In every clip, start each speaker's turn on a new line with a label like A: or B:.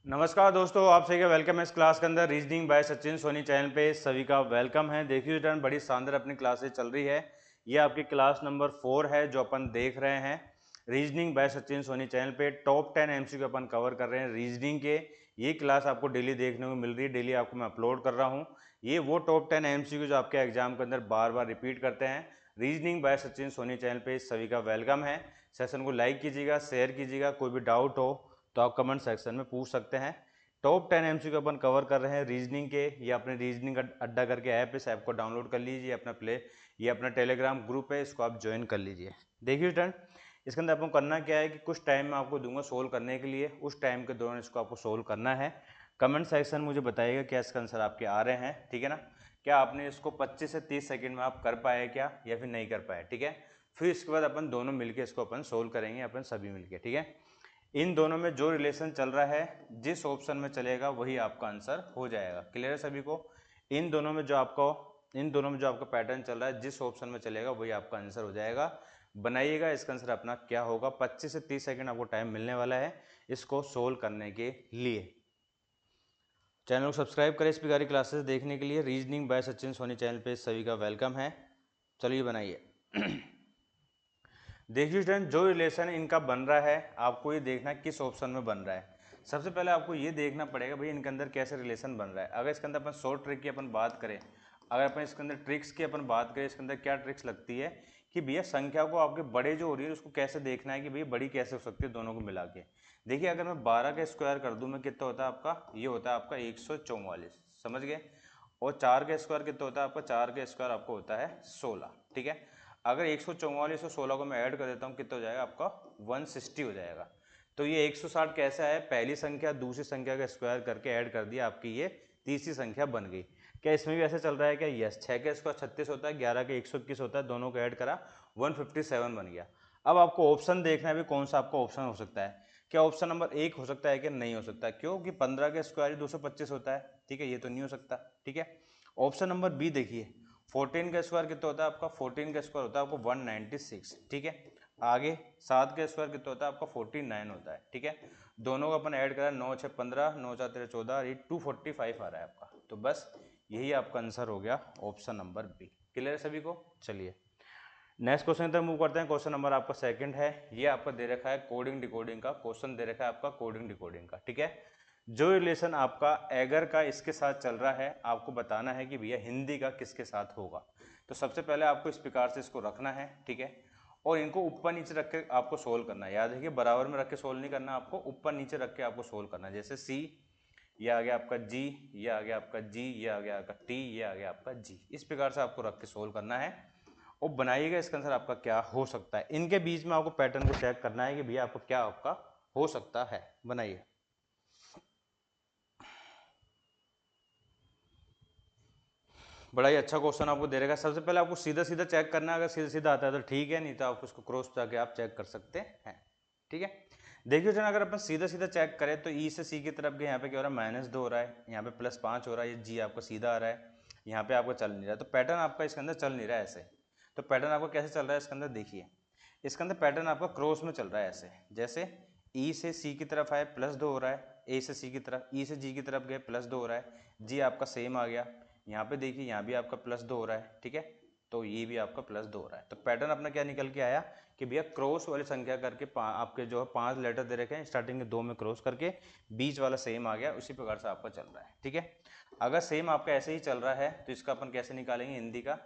A: नमस्कार दोस्तों, आप सभी का वेलकम है इस क्लास के अंदर। Reasoning by Sachin Soni channel पे सभी का वेलकम है। देखिए रिटर्न बड़ी शानदार अपनी क्लासेस चल रही है। ये आपकी क्लास नंबर 4 है जो अपन देख रहे हैं। Reasoning by Sachin Soni channel पे टॉप 10 एमसीक्यू अपन कवर कर रहे हैं रीजनिंग के। ये क्लास आपको डेली देखने को मिल रही है, डेली आपको मैं अपलोड कर रहा हूँ। ये वो टॉप 10 एमसीक्यू जो आपके एग्जाम के अंदर बार बार रिपीट करते हैं। Reasoning by Sachin Soni channel पे सभी का वेलकम है। सेशन को लाइक कीजिएगा, शेयर कीजिएगा। कोई भी डाउट हो तो आप कमेंट सेक्शन में पूछ सकते हैं। टॉप 10 एमसीक्यू अपन कवर कर रहे हैं रीजनिंग के। ये अपने रीजनिंग अड्डा करके ऐप है, इस ऐप को डाउनलोड कर लीजिए। ये अपना टेलीग्राम ग्रुप है, इसको आप ज्वाइन कर लीजिए। देखिए रिटर्न इसके अंदर आपको करना क्या है कि कुछ टाइम मैं आपको दूंगा सोल्व करने के लिए। उस टाइम के दौरान इसको आपको सोल्व करना है। कमेंट सेक्शन मुझे बताइएगा क्या इसका आंसर आपके आ रहे हैं, ठीक है ना। क्या आपने इसको 25 से 30 सेकंड में आप कर पाए क्या, या फिर नहीं कर पाए, ठीक है। फिर इसके बाद अपन दोनों मिलके इसको अपन सोल्व करेंगे, अपन सभी मिलके, ठीक है। इन दोनों में जो रिलेशन चल रहा है, जिस ऑप्शन में चलेगा वही आपका आंसर हो जाएगा। क्लियर है सभी को। इन दोनों में जो आपका पैटर्न चल रहा है, जिस ऑप्शन में चलेगा वही आपका आंसर हो जाएगा। बनाइएगा इसका आंसर अपना क्या होगा। 25 से 30 सेकंड आपको टाइम मिलने वाला है इसको सोल्व करने के लिए। चैनल को सब्सक्राइब करें इस प्रकार की क्लासेस देखने के लिए। Reasoning by Sachin Soni channel पे सभी का वेलकम है। चलिए बनाइए। देखिए स्टूडेंट, जो रिलेशन इनका बन रहा है आपको ये देखना है किस ऑप्शन में बन रहा है। सबसे पहले आपको ये देखना पड़ेगा भाई इनके अंदर कैसे रिलेशन बन रहा है। अगर इसके अंदर अपन शॉर्ट ट्रिक की अपन बात करें, अगर अपन इसके अंदर ट्रिक्स की अपन बात करें, इसके अंदर क्या ट्रिक्स लगती है कि भैया संख्या को आपके बड़े जो हो रही है उसको कैसे देखना है कि भैया बड़ी कैसे हो सकती है दोनों को मिला के। देखिए अगर मैं 12 का स्क्वायर कर दूं मैं, कितना होता है आपका, ये होता है आपका 144, समझ गए। और 4 का स्क्वायर कितना होता है आपका, 4 का स्क्वायर आपको होता है 16, ठीक है। अगर 144 और 16 को मैं ऐड कर देता हूँ कितना हो जाएगा आपका, 160 हो जाएगा। तो ये 160 कैसा है, पहली संख्या दूसरी संख्या का स्क्वायर करके ऐड कर दिया, आपकी ये तीसरी संख्या बन गई। क्या इसमें भी ऐसा चल रहा है क्या, यस। 6 का स्क्वायर 36 होता है, 11 का 121 होता है, दोनों को ऐड करा 157 बन गया। अब आपको ऑप्शन देखना है भी कौन सा आपका ऑप्शन हो सकता है। क्या ऑप्शन नंबर 1 हो सकता है कि नहीं हो सकता, क्योंकि 15 का स्क्वायर ही 225 होता है, ठीक है, ये तो नहीं हो सकता, ठीक है। ऑप्शन नंबर बी देखिए, 14 का स्क्वायर कितना होता है आपका, 14 का स्क्वायर होता है आपको 196, ठीक है। आगे 7 का स्क्वायर कितना होता है आपका 49 होता है, ठीक है। दोनों को अपन ऐड करा, 9 6 15, 9 4 13 14, ये 245 आ रहा है आपका। तो बस यही आपका आंसर हो गया ऑप्शन नंबर बी। क्लियर है सभी को। चलिए नेक्स्ट क्वेश्चन की तरफ मूव करते हैं। क्वेश्चन नंबर आपका सेकंड है। ये आपका दे रखा है कोडिंग डिकोडिंग का क्वेश्चन, दे रखा है आपका कोडिंग डिकोडिंग का, ठीक है। जो रिलेशन आपका एगर का इसके साथ चल रहा है, आपको बताना है कि भैया हिंदी का किसके साथ होगा। तो सबसे पहले आपको इस प्रकार से इसको रखना है, ठीक है। और इनको ऊपर नीचे रख के आपको सोल्व करना है। याद रखिए बराबर में रख के सोल्व नहीं करना, आपको ऊपर नीचे रख के आपको सोल्व करना है। जैसे सी, ये आ गया आपका जी, ये आ गया आपका जी, ये आ गया आपका टी, ये आ गया आपका जी। इस प्रकार से आपको रख के सोल्व करना है और बनाइएगा इसका आंसर आपका क्या हो सकता है। इनके बीच में आपको पैटर्न को चेक करना है कि भैया आपको क्या आपका हो सकता है। बनाइए। बड़ा ही अच्छा क्वेश्चन आपको दे रहेगा। सबसे पहले आपको सीधा सीधा चेक करना है, अगर सीधा सीधा आता है तो ठीक है, नहीं तो आप उसको क्रॉस जाके आप चेक कर सकते हैं, ठीक है। देखिए जन, अगर अपन सीधा सीधा चेक करें तो ई से सी की तरफ गए, यहाँ पे क्या हो रहा है, -2 हो रहा है, यहाँ पे +5 हो रहा है, ये जी आपका सीधा आ रहा है, यहाँ पे आपको चल नहीं रहा है। तो पैटर्न आपका इसके अंदर चल नहीं रहा है ऐसे। तो पैटर्न आपका कैसे चल रहा है इसके अंदर, देखिए इसके अंदर पैटर्न आपका क्रॉस में चल रहा है ऐसे। जैसे ई से सी की तरफ आए +2 हो रहा है, ए से सी की तरफ, ई से जी की तरफ गए +2 हो रहा है, जी आपका सेम आ गया। यहाँ पे देखिए यहाँ भी आपका +2 हो रहा है, ठीक है। तो ये भी आपका +2 हो रहा है। तो पैटर्न अपना क्या निकल के आया कि भैया क्रॉस वाली संख्या करके आपके जो है 5 लेटर दे रखे हैं, स्टार्टिंग में 2 में क्रॉस करके बीच वाला सेम आ गया, उसी प्रकार से आपका चल रहा है, ठीक है। अगर सेम आपका ऐसे ही चल रहा है तो इसका अपन कैसे निकालेंगे हिंदी का।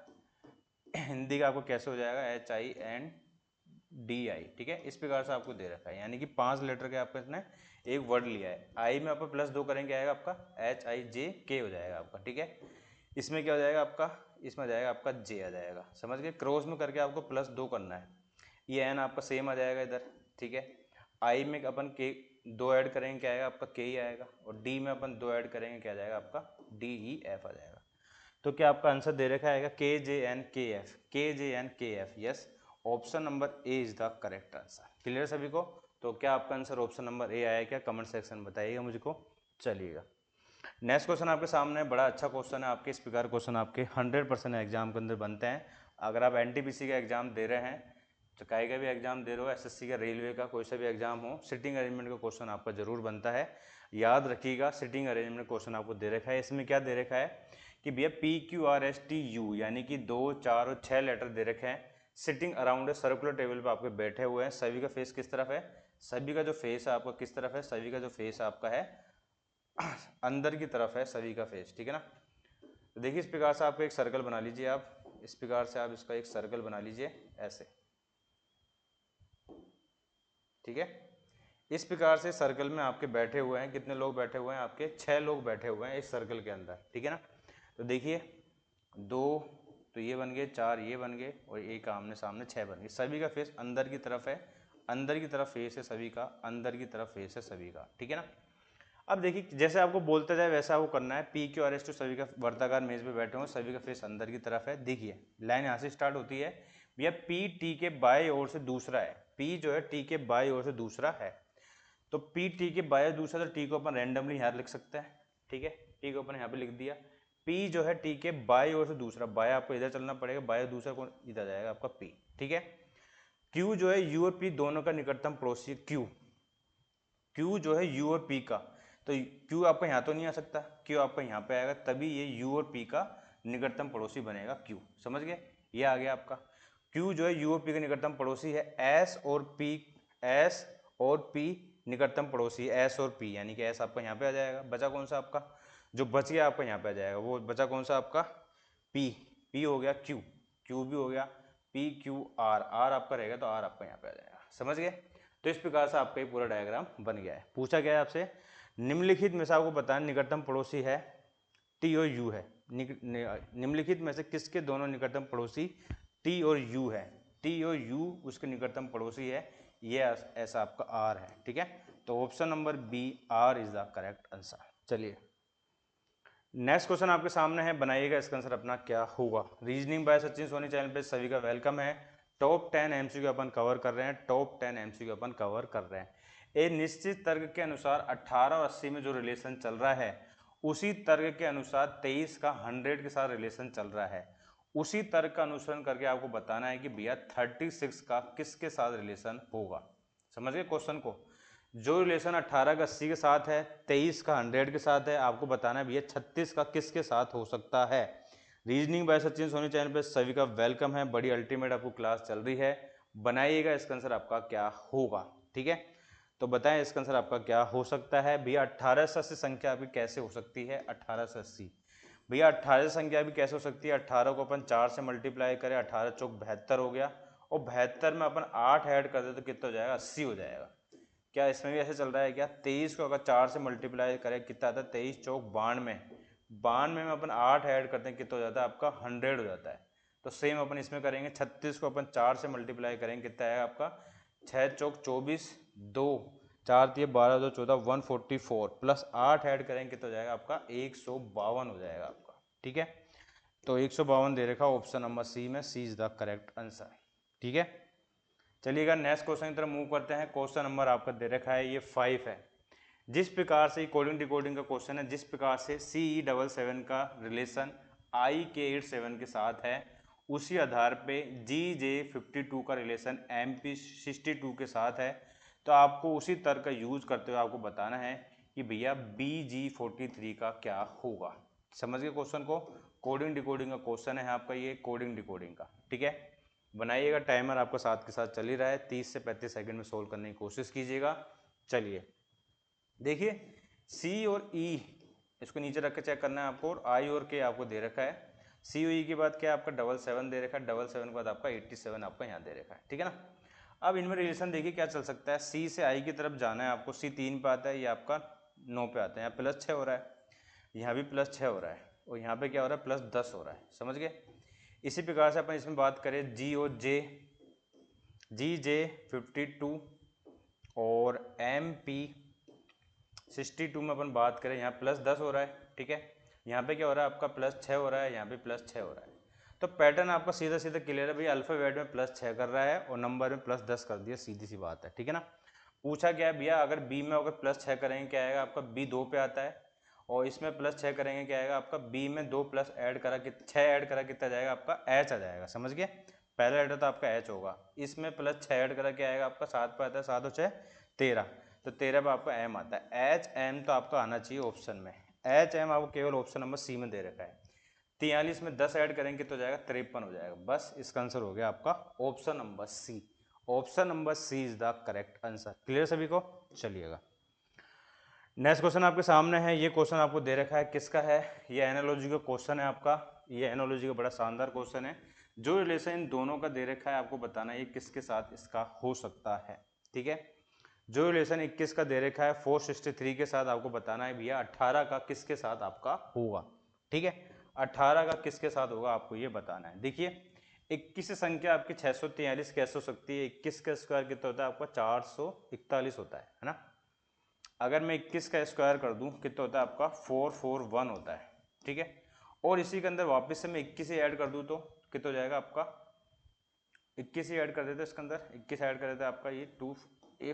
A: हिंदी का आपको कैसे हो जाएगा, HINDI, ठीक है। इस प्रकार से आपको दे रखा है, यानी कि 5 लेटर के आपका इसने एक वर्ड लिया है। आई में आपका +2 करेंगे आएगा आपका HIJK हो जाएगा आपका, ठीक है। इसमें क्या हो जाएगा आपका, इसमें आ जाएगा आपका जे आ जाएगा, समझ गए। क्रॉस में करके आपको +2 करना है, ये एन आपका सेम आ जाएगा इधर, ठीक है। आई में अपन के 2 ऐड करेंगे क्या आएगा आपका, के ही आएगा। और डी में अपन 2 ऐड करेंगे क्या आ जाएगा आपका, DEF आ जाएगा। तो क्या आपका आंसर दे रखा आएगा KJNKF, KJNKF, yes. Option number A is the correct answer. Clear सभी को। तो क्या आपका आंसर ऑप्शन नंबर ए आया क्या, कमेंट सेक्शन में बताइएगा मुझको। चलिएगा नेक्स्ट क्वेश्चन आपके सामने, बड़ा अच्छा क्वेश्चन है आपके। इस प्रकार क्वेश्चन आपके 100% एग्जाम के अंदर बनते हैं। अगर आप NTPC का एग्जाम दे रहे हैं कहीं का भी एग्जाम दे रहे हो, एसएससी का, रेलवे का, कोई सा भी एग्जाम हो, सिटिंग अरेंजमेंट का क्वेश्चन आपका जरूर बनता है। याद रखिएगा, सिटिंग अरेंजमेंट क्वेश्चन आपको दे रखा है। इसमें क्या दे रखा है कि भैया PQRSTU यानी कि 2, 4 और 6 लेटर दे रखे हैं। सिटिंग अराउंड सर्कुलर टेबल पे आपके बैठे हुए हैं। सभी का फेस किस तरफ है, सभी का जो फेस है आपका किस तरफ है, सभी का जो फेस आपका है अंदर की तरफ है सभी का फेस, ठीक है ना। तो देखिए इस प्रकार से आपको एक सर्कल बना लीजिए, आप इस प्रकार से आप इसका एक सर्कल बना लीजिए ऐसे, ठीक है। इस प्रकार से सर्कल में आपके बैठे हुए हैं, कितने लोग बैठे हुए हैं, आपके 6 लोग बैठे हुए हैं इस सर्कल के अंदर, ठीक है ना। तो देखिए 2 तो ये बन गए, 4 ये बन गए और एक आमने सामने 6 बन गए। सभी का फेस अंदर की तरफ है, अंदर की तरफ फेस है सभी का, अंदर की तरफ फेस है सभी का, ठीक है ना। अब देखिए जैसे आपको बोलते जाए वैसा आपको करना है। PQRSTU सभी का वर्ताकार मेज पे बैठे हुए, सभी का फेस अंदर की तरफ है। देखिए लाइन यहाँ से स्टार्ट होती है भैया, P T के बाएं ओर से दूसरा है, P जो है T के बाएं ओर से दूसरा है। तो P T के बाएं दूसरा, तो T को अपन रैंडमली यहाँ लिख सकते हैं, ठीक है। T को अपन यहाँ पे लिख दिया। P जो है T के बाएं ओर से दूसरा, बाएं आपको इधर चलना पड़ेगा, बाएं दूसरा कौन इधर जाएगा आपका P, ठीक है। Q जो है U और P दोनों का निकटतम पड़ोसी Q जो है U और P का, तो Q आपका यहाँ तो नहीं आ सकता, Q आपका यहाँ पे आएगा, तभी ये U और P का निकटतम पड़ोसी बनेगा Q, समझ गए। ये आ गया आपका Q जो है U और P का निकटतम पड़ोसी है। S और P निकटतम पड़ोसी है, S और P, यानी कि S आपका यहाँ पे आ जाएगा। बचा कौन सा आपका, जो बच गया आपका यहाँ पे आ जाएगा, वो बचा कौन सा आपका P हो गया, Q भी हो गया, PQR आपका रहेगा, तो R आपका यहाँ पे आ जाएगा, समझ गए। तो इस प्रकार से आपका ये पूरा डायग्राम बन गया है। पूछा गया है आपसे निम्नलिखित में से आपको बताया निकटतम पड़ोसी है T और U है। निम्नलिखित में से किसके दोनों निकटतम पड़ोसी T और U है, T और U उसके निकटतम पड़ोसी है, ये ऐसा आपका R है, ठीक है। तो option number B R is the correct answer. चलिए नेक्स्ट क्वेश्चन आपके सामने है, बनाइएगा इसका आंसर अपना क्या होगा। Reasoning by Sachin Soni channel पे सभी का वेलकम है। टॉप 10 MCQ अपन कवर कर रहे हैं, टॉप 10 MCQ अपन कवर कर रहे हैं। एक निश्चित तर्क के अनुसार 18 और 80 में जो रिलेशन चल रहा है, उसी तर्क के अनुसार 23 का 100 के साथ रिलेशन चल रहा है। उसी तर्क का अनुसरण करके आपको बताना है कि भैया 36 का किसके साथ रिलेशन होगा। समझ गए क्वेश्चन को। जो रिलेशन 18 का 80 के साथ है, 23 का 100 के साथ है, आपको बताना है भैया 36 का किसके साथ हो सकता है। Reasoning by Sachin Soni channel पे सभी का वेलकम है। बड़ी अल्टीमेट आपको क्लास चल रही है। बनाइएगा इसका आंसर आपका क्या होगा, ठीक है। तो बताएं इसका आंसर आपका क्या हो सकता है। भैया 18 से 80 संख्या आपकी कैसे हो सकती है, 18 से 80। भैया 18 संख्या भी कैसे हो सकती है, 18 को अपन 4 से मल्टीप्लाई करें, 18 चौक 72 हो गया, और 72 में अपन 8 ऐड कर दे तो कितना हो जाएगा, 80 हो जाएगा। क्या इसमें भी ऐसे चल रहा है क्या, 23 को अगर 4 से मल्टीप्लाई करें कितना आता है, 23 चौक 92, 92 में अपन 8 ऐड करते हैं कितना हो जाता है आपका 100 हो जाता है। तो सेम अपन इसमें करेंगे, 36 को अपन 4 से मल्टीप्लाई करेंगे कितना आएगा आपका, 6 चौक 24, 2 4 3 12 2 14 144 प्लस 8 ऐड करेंगे कितना हो जाएगा आपका 152 हो जाएगा आपका, ठीक है। तो 152 दे रखा ऑप्शन नंबर सी में, सी इज द करेक्ट आंसर, ठीक है। चलिएगा नेक्स्ट क्वेश्चन की तरफ मूव करते हैं। क्वेश्चन नंबर आपका दे रखा है ये 5 है। जिस प्रकार से कोडिंग डिकोडिंग का क्वेश्चन है, जिस प्रकार से CE77 का रिलेशन IK87 के साथ है, उसी आधार पे GJ52 का रिलेशन MP62 के साथ है। तो आपको उसी तर्क का यूज करते हुए आपको बताना है कि भैया BG43 का क्या होगा। समझ गए क्वेश्चन को। कोडिंग डिकोडिंग का क्वेश्चन है आपका ये, कोडिंग डिकोडिंग का, ठीक है। बनाइएगा, टाइमर आपका साथ के साथ चल ही रहा है, 30 से 35 सेकंड में सोल्व करने की कोशिश कीजिएगा। चलिए देखिए सी और ई इसको नीचे रख के चेक करना है आपको, और आई और के आपको दे रखा है। सी और ई के बाद क्या आपका 77 दे रखा है, 77 के बाद आपका 87 आपका यहाँ दे रखा है, ठीक है ना। अब इनमें रिलेशन देखिए क्या चल सकता है। सी से आई की तरफ जाना है आपको, सी 3 पे आता है, ये आपका 9 पे आता है, यहाँ +6 हो रहा है, यहाँ भी +6 हो रहा है, और यहाँ पे क्या हो रहा है +10 हो रहा है, समझ गए। इसी प्रकार से अपन इसमें बात करें जी और जे, GJ52 और MP62 में अपन बात करें, यहाँ +10 हो रहा है, ठीक है। यहाँ पे क्या हो रहा है आपका +6 हो रहा है, यहाँ पे +6 हो रहा है। तो पैटर्न आपका सीधा सीधा क्लियर है भैया, अल्फाबेट में +6 कर रहा है और नंबर में +10 कर दिया, सीधी सी बात है, ठीक है ना। पूछा गया भैया अगर बी में अगर +6 करेंगे क्या आएगा आपका, बी 2 पे आता है, और इसमें +6 करेंगे क्या आएगा आपका, बी में 2 प्लस ऐड करा 6 ऐड करा कितना जाएगा आपका, एच आ जाएगा, समझ गए। पहला लेटर तो आपका एच होगा, इसमें प्लस 6 ऐड करा क्या आएगा आपका 7 पे आता है, 7 और 6 13, तो 13 पे आपका एम आता है। एच एम तो आपका आना चाहिए ऑप्शन में, एच एम आपको केवल ऑप्शन नंबर सी में दे रखा है। 43 में 10 ऐड करेंगे तो जाएगा 53 हो जाएगा। बस इसका आंसर हो गया आपका option number C. Option number C is the correct answer. Clear सभी को? चलिएगा नेक्स्ट क्वेश्चन आपके सामने है। ये क्वेश्चन आपको दे रखा है, किसका है? ये एनालॉजी का क्वेश्चन है आपका। ये एनालॉजी का बड़ा शानदार क्वेश्चन है। जो रिलेशन इन दोनों का दे रखा है आपको बताना है ये किसके साथ इसका हो सकता है। ठीक है, जो रिलेशन 21 का दे रखा है 463 के साथ आपको बताना है भैया 18 का किसके साथ आपका होगा। ठीक है, 18 का किसके साथ होगा आपको ये बताना है। देखिए 21 संख्या आपकी 643 कैसे हो सकती है? 21 का स्क्वायर कितना होता है आपका 441 होता है ना। अगर मैं 21 का स्क्वायर कर दूं कितना होता है आपका 441 होता है। ठीक है, और इसी के अंदर वापस से मैं 21 ही ऐड कर दूं तो कितना हो जाएगा आपका 21 ही ऐड कर देते इसके अंदर, 21 ऐड कर देते आपका ये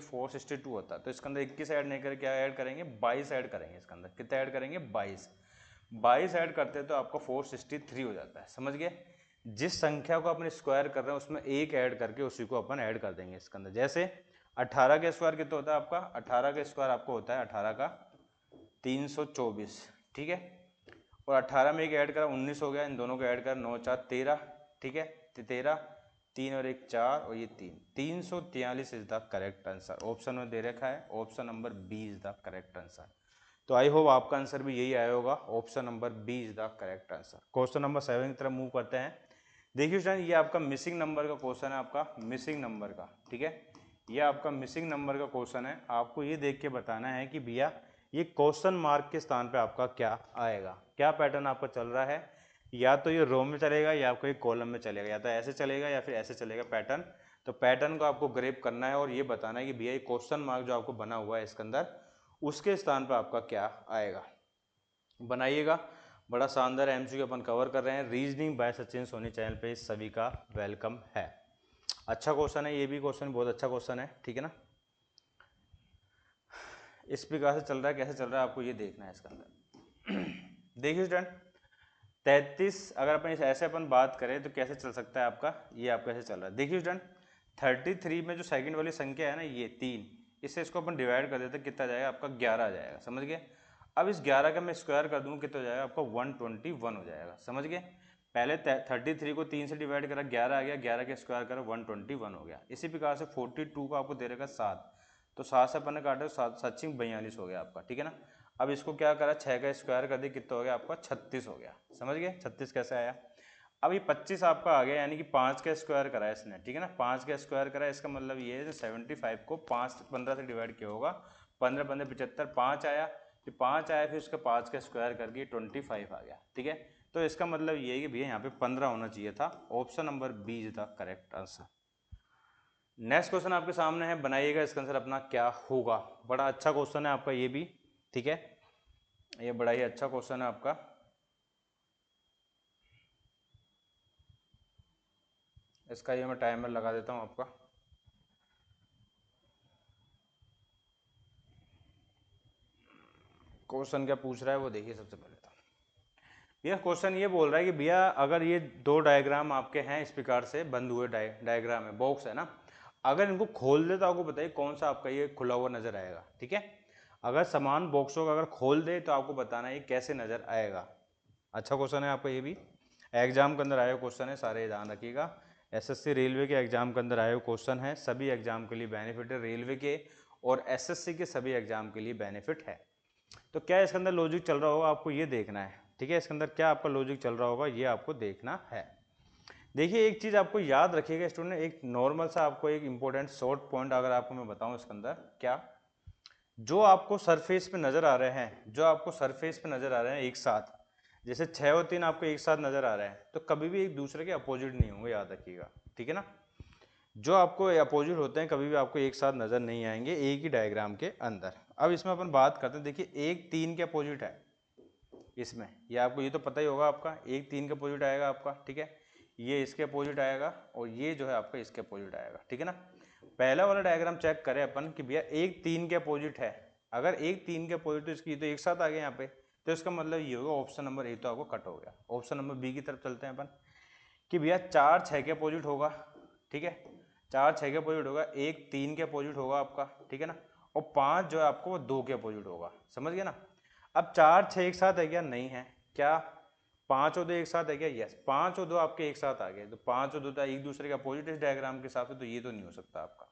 A: 462 होता है। तो इसके अंदर 21 ऐड नहीं करके क्या ऐड करेंगे 22 ऐड करेंगे। इसके अंदर कितना ऐड करेंगे 22 ऐड करते हैं तो आपका 463 हो जाता है। समझ गए? जिस संख्या को अपन स्क्वायर कर रहे हैं उसमें एक ऐड करके उसी को अपन ऐड कर देंगे इसके अंदर। जैसे 18 का स्क्वायर कितना होता है आपका, 18 का स्क्वायर आपको होता है 18 का 324। ठीक है, और 18 में एक ऐड करा 19 हो गया, इन दोनों को ऐड करा 9 4 13। ठीक है, 13, 3 और 1 4 और ये 3, 343 is the correct answer. Option में दे रखा है option number B is the correct answer. तो आई होप आपका आंसर भी यही आया होगा, option number B is the correct answer. Question number 7 की तरफ मूव करते हैं। देखिए स्टूडेंट ये आपका मिसिंग नंबर का क्वेश्चन है, आपका मिसिंग नंबर का। ठीक है, ये आपका मिसिंग नंबर का क्वेश्चन है। आपको ये देख के बताना है कि भैया ये क्वेश्चन मार्क के स्थान पे आपका क्या आएगा, क्या पैटर्न आपका चल रहा है। या तो ये रो में चलेगा या आपको ये कॉलम में चलेगा, या तो ऐसे चलेगा या फिर ऐसे चलेगा पैटर्न। तो पैटर्न को आपको ग्रेप करना है और ये बताना है कि भैया ये क्वेश्चन मार्क जो आपको बना हुआ है इसके अंदर उसके स्थान पर आपका क्या आएगा। बनाइएगा, बड़ा शानदार एमसीक्यू अपन कवर कर रहे हैं। Reasoning by Sachin Soni channel पे सभी का वेलकम है। अच्छा क्वेश्चन है, ये भी क्वेश्चन बहुत अच्छा क्वेश्चन है। ठीक है ना, इस प्रकार से चल रहा है, कैसे चल रहा है आपको ये देखना है इसके अंदर। देखिए स्टूडेंट 33 अगर अपन ऐसे अपन बात करें तो कैसे चल सकता है आपका, ये आपका कैसे चल रहा है। देखिए स्टूडेंट 33 में जो सेकंड वाली संख्या है ना ये 3, इससे इसको अपन डिवाइड कर देते कितना जाएगा आपका 11 आ जाएगा। समझ गए? अब इस 11 का मैं स्क्वायर कर दूँ कितना हो जाएगा आपका 121 हो जाएगा। समझ गए? पहले 33 को 3 से डिवाइड करा 11 आ गया, 11 का स्क्वायर करा 121 हो गया। इसी प्रकार से 42 को आपको दे रखा 7, तो 7 से अपन ने काटा 7 7 42 हो गया आपका। ठीक है ना, अब इसको क्या करा 6 का स्क्वायर कर दिया कितना हो गया आपका 36 हो गया। समझ गए? 36 कैसे आया? अब ये 25 आपका आ गया, यानी कि 5 का स्क्वायर करा है इसने। ठीक है ना, 5 का स्क्वायर करा, इसका मतलब ये है 75 को 15 से डिवाइड किया होगा, 15 15 75, 5 आया, फिर 5 आया, फिर उसका 5 का स्क्वायर करके 25 आ गया। ठीक है, तो इसका मतलब ये है कि भैया यहाँ पे 15 होना चाहिए था। Option number B is the correct answer. Next question आपके सामने है, बनाइएगा इसका आंसर अपना क्या होगा। बड़ा अच्छा क्वेश्चन है आपका ये भी। ठीक है, ये बड़ा ही अच्छा क्वेश्चन है आपका। इसका ये मैं टाइमर लगा देता हूँ आपका। क्वेश्चन क्या पूछ रहा है वो देखिए सबसे पहले तो। यह क्वेश्चन ये बोल रहा है कि भैया अगर ये दो डायग्राम आपके हैं इस प्रकार से बंद हुए डायग्राम है, बॉक्स है ना, अगर इनको खोल दे तो आपको बताइए कौन सा आपका ये खुला हुआ नजर आएगा। ठीक है, अगर समान बॉक्सों को अगर खोल दे तो आपको बताना है ये कैसे नजर आएगा। अच्छा क्वेश्चन है आपका ये भी, एग्जाम के अंदर आया क्वेश्चन है, सारे ध्यान रखिएगा। एसएससी रेलवे के एग्जाम के अंदर आया क्वेश्चन है, सभी एग्जाम के लिए बेनिफिट है, रेलवे के और एसएससी के सभी एग्जाम के लिए बेनिफिट है। तो क्या इसके अंदर लॉजिक चल रहा होगा आपको ये देखना है। ठीक है, इसके अंदर क्या आपका लॉजिक चल रहा होगा ये आपको देखना है। देखिए एक चीज आपको याद रखिएगा स्टूडेंट, एक नॉर्मल सा आपको एक इंपॉर्टेंट शॉर्ट पॉइंट अगर आपको मैं बताऊं इसके अंदर क्या, जो आपको सरफेस पे नजर आ रहे हैं, जो आपको सरफेस पे नजर आ रहे हैं एक साथ, जैसे 6 और 3 आपको एक साथ नजर आ रहे हैं, तो कभी भी एक दूसरे के अपोजिट नहीं होंगे, याद रखिएगा। ठीक है ना, जो आपको अपोजिट होते हैं कभी भी आपको एक साथ नजर नहीं आएंगे एक ही डायग्राम के अंदर। अब इसमें अपन बात करते हैं, देखिए एक 3 के अपोजिट है इसमें, ये आपको ये तो पता ही होगा आपका, एक 3 के अपोजिट आएगा आपका। ठीक है, ये इसके अपोजिट आएगा और ये जो है आपका इसके अपोजिट आएगा। ठीक है ना, पहला वाला डायग्राम चेक करें अपन कि भैया एक 3 के अपोजिट है, अगर एक 3 के अपोजिट तो इसकी तो एक साथ आ गए यहाँ पे, तो इसका मतलब ये होगा ऑप्शन नंबर ए तो आपको कट हो गया। ऑप्शन नंबर बी की तरफ चलते हैं अपन, कि भैया 4 6 के अपोजिट होगा, ठीक है, 4 6 के अपोजिट होगा, 1 3 के अपोजिट होगा आपका, ठीक है ना, और 5 जो है आपको वो 2 के अपोजिट होगा, समझ गए ना। अब 4 6 एक साथ है क्या? नहीं है। क्या 5 और 2 एक साथ है क्या? यस, 5 और 2 आपके एक साथ आ गए, तो 5 और 2 तो एक दूसरे के अपोजिट इस डायग्राम के हिसाब से, तो ये तो नहीं हो सकता आपका।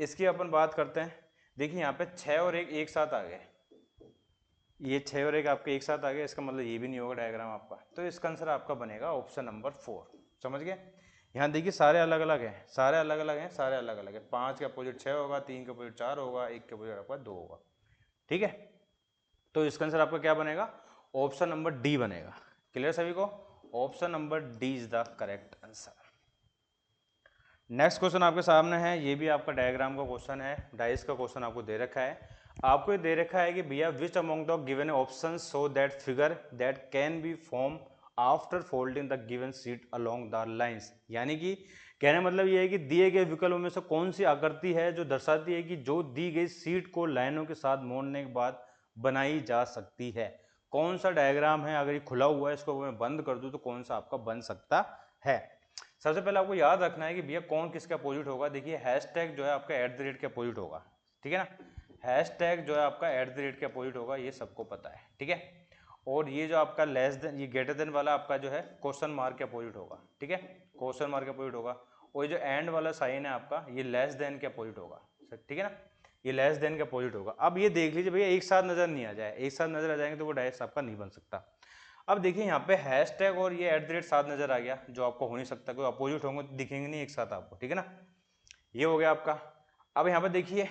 A: इसकी अपन बात करते हैं। देखिए यहाँ पे 6 और 1 एक साथ आ गए, ये 6 और 1 आपके एक साथ आ गए, इसका मतलब ये भी नहीं होगा डायग्राम आपका, तो इसका आंसर आपका बनेगा ऑप्शन नंबर 4। समझ गए। यहाँ देखिए सारे अलग अलग हैं, सारे अलग अलग हैं, सारे अलग अलग है। 5 के अपोजिट 6 होगा, 3 के अपोजिट 4 होगा, 1 के अपोजिट आपका 2 होगा, ठीक है। तो इसका आंसर आपका क्या बनेगा? ऑप्शन नंबर डी बनेगा। क्लियर सभी को? Option number D is the correct answer. Next question आपके सामने है, ये भी आपका डायग्राम का क्वेश्चन है, डाइस का क्वेश्चन आपको दे रखा है। आपको ये दे रखा है कि भैया which among the given options so that figure that can be form after folding the given seat along the lines. यानी कि कहने मतलब ये है कि दिए गए विकल्पों में से कौन सी आकृति है जो दर्शाती है कि जो दी गई सीट को लाइनों के साथ मोड़ने के बाद बनाई जा सकती है। कौन सा डायग्राम है, अगर ये खुला हुआ है इसको मैं बंद कर दूं तो कौन सा आपका बन सकता है। सबसे पहले आपको याद रखना है कि भैया कौन किसके अपोजिट होगा। देखिए हैशटैग जो है आपका @ के अपोजिट होगा, ठीक है ना, हैशटैग जो है आपका @ के अपोजिट होगा, ये सबको पता है, ठीक है। और ये जो आपका लेस देन, ये ग्रेटर देन वाला आपका जो है क्वेश्चन मार्क के अपोजिट होगा, ठीक है, क्वेश्चन मार्क के अपोजिट होगा। और ये जो एंड वाला साइन है आपका, ये लेस देन के अपोजिट होगा, ठीक है ना, ये लेस देन के अपोजिट होगा। अब ये देख लीजिए भैया एक साथ नजर नहीं आ जाए, एक साथ नजर आ जाएंगे तो वो डायरेक्ट आपका नहीं बन सकता। अब देखिए यहाँ पे हैशटैग और ये @ साथ नजर आ गया, जो आपको हो नहीं सकता, कोई अपोजिट होंगे तो दिखेंगे नहीं एक साथ आपको, ठीक है ना, ये हो गया आपका। अब यहाँ पे देखिए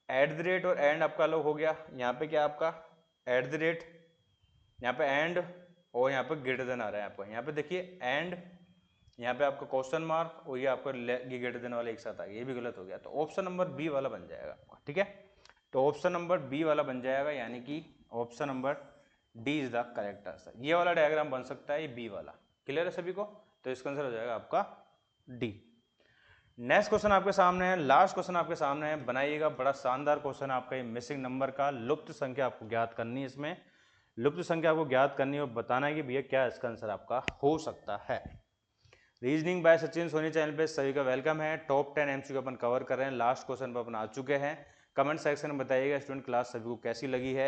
A: @ और एंड आपका अलग हो गया, यहाँ पे क्या आपका @, यहाँ पे एंड, और यहाँ पे ग्रेटर देन आ रहा है आपका, यहाँ पे देखिए एंड, यहाँ पे आपका क्वेश्चन मार्क, और ये आपका ये ग्रेटर देन वाले एक साथ आ गया, ये भी गलत हो गया, तो ऑप्शन नंबर बी वाला बन जाएगा आपका, ठीक है। तो ऑप्शन नंबर बी वाला बन जाएगा, यानी कि option number D is the correct answer. ये वाला डायग्राम बन सकता है, ये बी वाला। क्लियर है सभी को? तो इसका आंसर हो जाएगा आपका डी। नेक्स्ट क्वेश्चन आपके सामने है, लास्ट क्वेश्चन आपके सामने है, बनाइएगा, बड़ा शानदार क्वेश्चन आपका, ये मिसिंग नंबर का लुप्त संख्या आपको ज्ञात करनी है। इसमें लुप्त संख्या आपको ज्ञात करनी है और बताना है कि भैया क्या इसका आंसर आपका हो सकता है। Reasoning by Sachin Soni channel पे सभी का वेलकम है। टॉप 10 एमसीक्यू अपन कवर कर रहे हैं, लास्ट क्वेश्चन पर अपन आ चुके हैं। कमेंट सेक्शन में बताइएगा स्टूडेंट क्लास सभी को कैसी लगी है।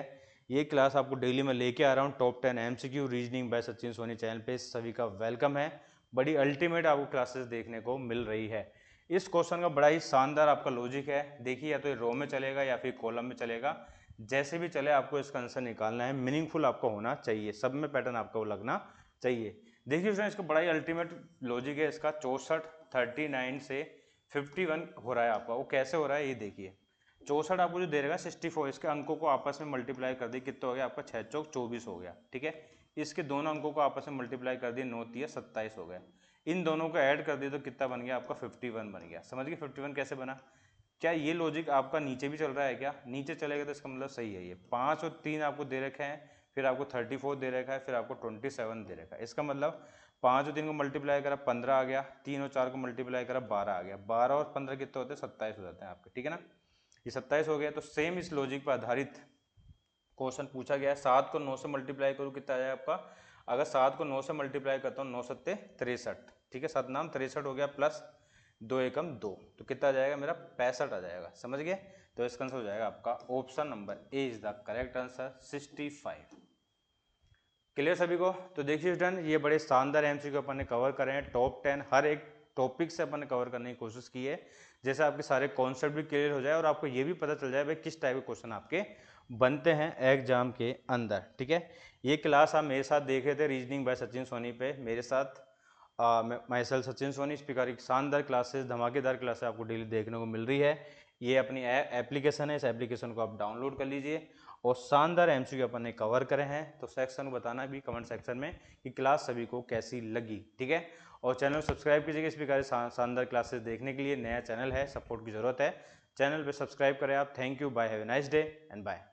A: ये क्लास आपको डेली में लेके आ रहा हूँ, top 10 MCQ reasoning by Sachin Soni channel पे सभी का वेलकम है। बड़ी अल्टीमेट आपको क्लासेस देखने को मिल रही है। इस क्वेश्चन का बड़ा ही शानदार आपका लॉजिक है। देखिए या तो ये रो में चलेगा या फिर कॉलम में चलेगा, जैसे भी चले आपको इसका आंसर निकालना है, मीनिंगफुल आपका होना चाहिए, सब में पैटर्न आपको लगना चाहिए। देखिए फ्रेंड्स इसका बड़ा ही अल्टीमेट लॉजिक है इसका। 64 39 से 51 हो रहा है आपका, वो कैसे हो रहा है ये देखिए। 64 आपको जो दे रहेगा 64, इसके अंकों को आपस में मल्टीप्लाई कर दी, कितना हो गया आपका 6 चौक 24 हो गया, ठीक है। इसके दोनों अंकों को आपस में मल्टीप्लाई कर दिए, 9 तिया 27 हो गया। इन दोनों को ऐड कर दिए तो कितना बन गया आपका 51 बन गया। समझ गए 51 कैसे बना? क्या ये लॉजिक आपका नीचे भी चल रहा है? क्या नीचे चलेगा तो इसका मतलब सही है। ये 5 और 3 आपको दे रखे हैं, फिर आपको 34 दे रखा है, फिर आपको 27 दे रखा है। इसका मतलब 5 और 3 को मल्टीप्लाई करा 15 आ गया, 3 और 4 को मल्टीप्लाई करा 12 आ गया, 12 और 15 कितने होते हैं 27 हो जाते हैं आपके, ठीक है ना। ये 27 हो गया। तो सेम इस लॉजिक पर आधारित क्वेश्चन पूछा गया है। 7 को 9 से मल्टीप्लाई करूँ कितना आ जाएगा आपका? अगर 7 को 9 से मल्टीप्लाई करता हूँ 9 सत्ते 63, ठीक है, 7 नाम 63 हो गया, प्लस 2 एकम 2, तो कितना आ जाएगा मेरा 65 आ जाएगा। समझ गए? तो इसका आंसर हो जाएगा आपका option number A is the correct answer 65। Clear सभी को? तो देखिए स्टूडेंट ये बड़े शानदार एमसीक्यू अपन ने कवर करे हैं, टॉप 10 हर एक टॉपिक से अपन ने कवर करने की कोशिश की है, जैसे आपके सारे कॉन्सेप्ट भी क्लियर हो जाए और आपको ये भी पता चल जाए भाई किस टाइप के क्वेश्चन आपके बनते हैं एग्जाम के अंदर, ठीक है। ये क्लास आप मेरे साथ देख रहे थे रीजनिंग बाय सचिन सोनी पे, मेरे साथ माई सेल्फ सचिन सोनी। इस प्रकार की शानदार क्लासेस, धमाकेदार क्लासेस आपको डेली देखने को मिल रही है। ये अपनी एप्लीकेशन है, इस एप्लीकेशन को आप डाउनलोड कर लीजिए और शानदार एमसीक्यू अपन ने कवर करे हैं। तो सेक्शन में बताना भी कमेंट सेक्शन में कि क्लास सभी को कैसी लगी, ठीक है। और चैनल को सब्सक्राइब कीजिएगा इस प्रकार शानदार क्लासेस देखने के लिए। नया चैनल है, सपोर्ट की जरूरत है, चैनल पे सब्सक्राइब करें आप। Thank you, bye, have a nice day and bye.